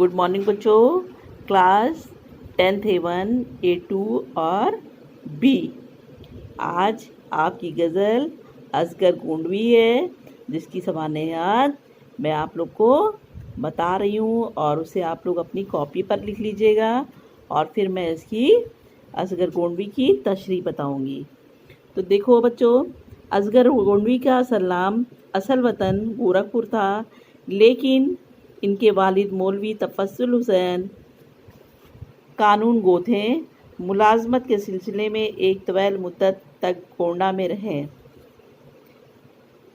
Good morning बच्चों। Class 10th A1 A2 और B। आज आपकी गज़ल असगर गोंडवी है, जिसकी सवानयात मैं आप लोग को बता रही हूँ और उसे आप लोग अपनी कॉपी पर लिख लीजिएगा और फिर मैं इसकी असगर गोंडवी की तशरीह बताऊँगी। तो देखो बच्चों, असगर गोंडवी का असल वतन गोरखपुर था, लेकिन इनके वालिद मौलवी तफस्सुल हुसैन कानून गो थे। मुलाजमत के सिलसिले में एक तवील मुद्दत तक गोंडा में रहे,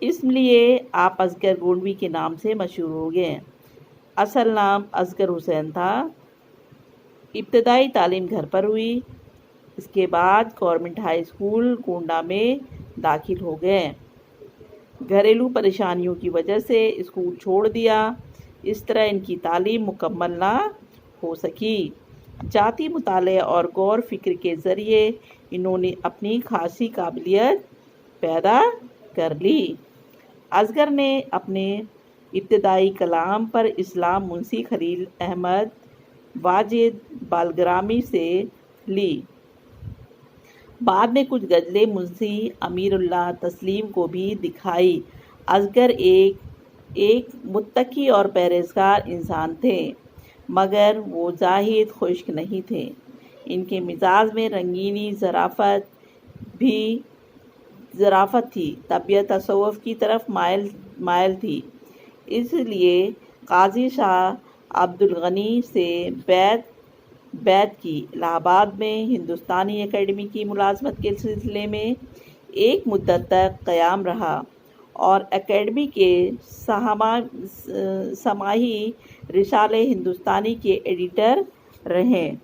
इसलिए आप असगर गोंडवी के नाम से मशहूर हो गए। असल नाम असगर हुसैन था। इब्तदाई तालीम घर पर हुई। इसके बाद गवर्नमेंट हाई स्कूल गोंडा में दाखिल हो गए। घरेलू परेशानियों की वजह से स्कूल छोड़ दिया। इस तरह इनकी तालीम मुकम्मल ना हो सकी। जाती मुताले और गौर फिक्र के ज़रिए इन्होंने अपनी खासी काबिलियत पैदा कर ली। असगर ने अपने इब्तदाई कलाम पर इस्लाम मुंशी खलील अहमद वाजिद बालग्रामी से ली। बाद में कुछ गज़लें मुंशी अमीरुल्लाह तस्लीम को भी दिखाई। असगर एक मुत्तकी और परहेज़गार इंसान थे, मगर वो जाहिद खुश्क नहीं थे। इनके मिजाज में रंगीनी ज़राफ़त थी। तबीयत तसव्वुफ़ की तरफ मायल थी। इसलिए काजी शाह अब्दुल गनी से बैत की। इलाहाबाद में हिंदुस्तानी एकेडमी की मुलाजमत के सिलसिले में एक मुद्दत तक क़याम रहा और एकेडमी के समाही रिसाले हिंदुस्तानी के एडिटर रहे।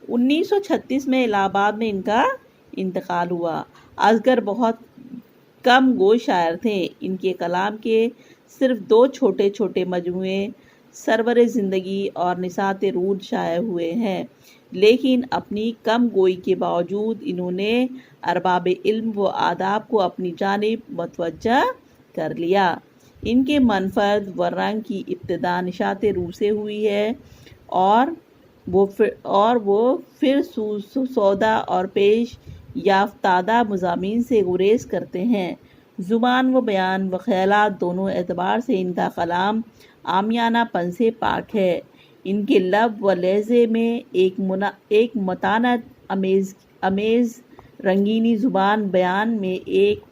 1936 में इलाहाबाद में इनका इंतकाल हुआ। असगर बहुत कम गो शायर थे। इनके कलाम के सिर्फ 2 छोटे छोटे मजमूए सरवर ज़िंदगी और निसात रूद शाये हुए हैं, लेकिन अपनी कम गोई के बावजूद इन्होंने अरबाब इल्म व आदाब को अपनी जानिब मतवज्जा कर लिया। इनके मनफरद व रंग की इब्तिदा निशात रूह से हुई है और वो फिर सौदा और पेश याफ्तादा मज़ामीन से गुरेज करते हैं। ज़ुबान व बयान व ख़यालात दोनों एतबार से इनका कलाम आमियाना पन से पाक है। इनके लब व लहज़े में एक मतानत अमेज़ रंगीनी ज़ुबान बयान में एक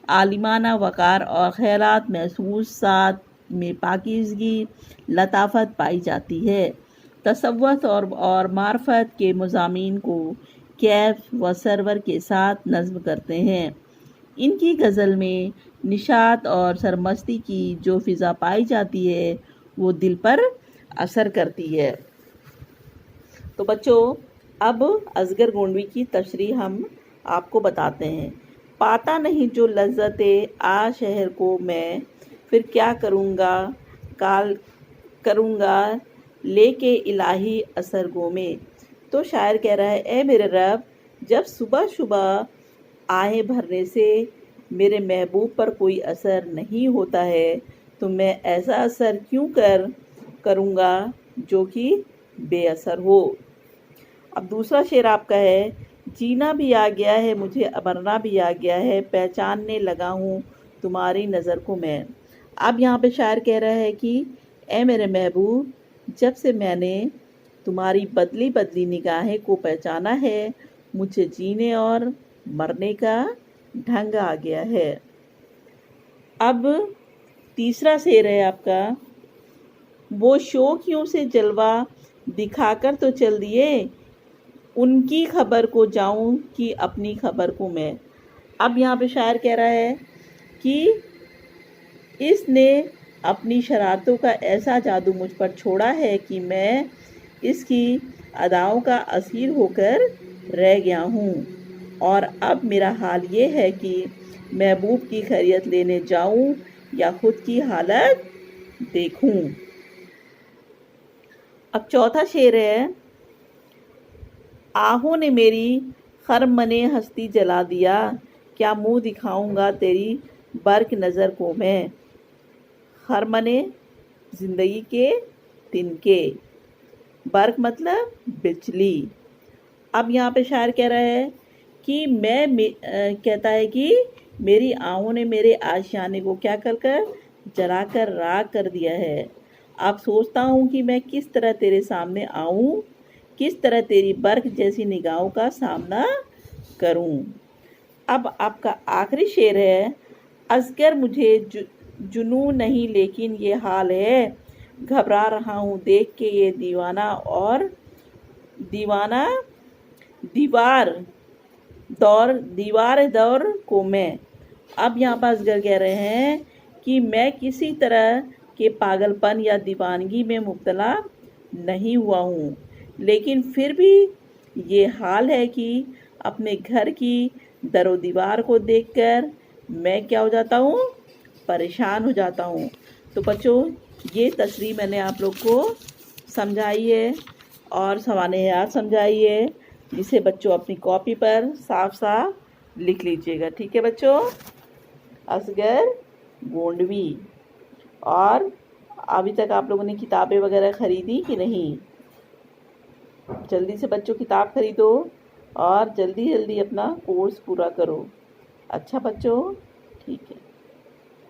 आलिमाना वक़ार और ख़यालात महसूसात में पाकीज़गी लताफ़त पाई जाती है। तसव्वुफ़ और मार्फत के मज़ामीन को कैफ व सरवर के साथ नज़्म करते हैं। इनकी गज़ल में निशात और सरमस्ती की जो फ़िज़ा पाई जाती है वो दिल पर असर करती है। तो बच्चों, अब असगर गोंडवी की तशरीह हम आपको बताते हैं। पाता नहीं जो लज़्ज़ते आ शहर को मैं, फिर क्या करूँगा काल करूँगा लेके इलाही असर गो में। तो शायर कह रहा है, ए मेरे रब, जब सुबह सुबह आहें भरने से मेरे महबूब पर कोई असर नहीं होता है, तो मैं ऐसा असर क्यों करूँगा जो कि बेअसर हो। अब दूसरा शेर आपका है, जीना भी आ गया है मुझे, मरना भी आ गया है, पहचानने लगा हूँ तुम्हारी नज़र को मैं। अब यहाँ पे शायर कह रहा है कि ए मेरे महबूब, जब से मैंने तुम्हारी बदली बदली निगाहें को पहचाना है, मुझे जीने और मरने का ढंग आ गया है। अब तीसरा शेर है आपका, वो शौकियों से जलवा दिखाकर तो चल दिए, उनकी खबर को जाऊं कि अपनी खबर को मैं। अब यहाँ पे शायर कह रहा है कि इसने अपनी शरारतों का ऐसा जादू मुझ पर छोड़ा है कि मैं इसकी अदाओं का असीर होकर रह गया हूँ, और अब मेरा हाल ये है कि महबूब की खैरियत लेने जाऊं या खुद की हालत देखूं। अब चौथा शेर है, आहों ने मेरी खरमने हस्ती जला दिया, क्या मुंह दिखाऊंगा तेरी बर्क नज़र को मैं। खरमने زندگی کے تنکے، برق مطلب بجلی۔ اب یہاں پہ شاعر کہہ رہا ہے کہ کہتا ہے کہ میری آہوں نے میرے آشیانے کو کیا کر جلا کر راکھ کر دیا ہے۔ اب سوچتا ہوں کہ میں کس طرح تیرے سامنے آؤں، کس طرح تیری برق جیسی نگاہوں کا سامنا کروں۔ اب آپ کا آخری شعر ہے، اصغر مجھے جنون نہیں لیکن یہ حال ہے، گھبرا رہا ہوں دیکھ کے یہ دیوانہ دیوار دور کو میں۔ اب یہاں پر اصغر کہہ رہے ہیں کہ میں کسی طرح کے پاگل پن یا دیوانگی میں مبتلا نہیں ہوا ہوں، لیکن پھر بھی یہ حال ہے کہ اپنے گھر کی در و دیوار کو دیکھ کر میں کیا ہو جاتا ہوں، پریشان ہو جاتا ہوں۔ تو بچوں یہ تشریح میں نے آپ لوگ کو سمجھائی ہے اور سوانح سمجھائی ہے، جسے بچوں اپنی کاپی پر صاف صاف لکھ لیجئے گا، ٹھیک ہے بچوں۔ اصغر گونڈوی۔ اور ابھی تک آپ لوگوں نے کتابیں وغیرہ خریدی کہ نہیں؟ جلدی سے بچوں کتاب خریدو اور جلدی اپنا کورس پورا کرو۔ اچھا بچوں، ٹھیک ہے۔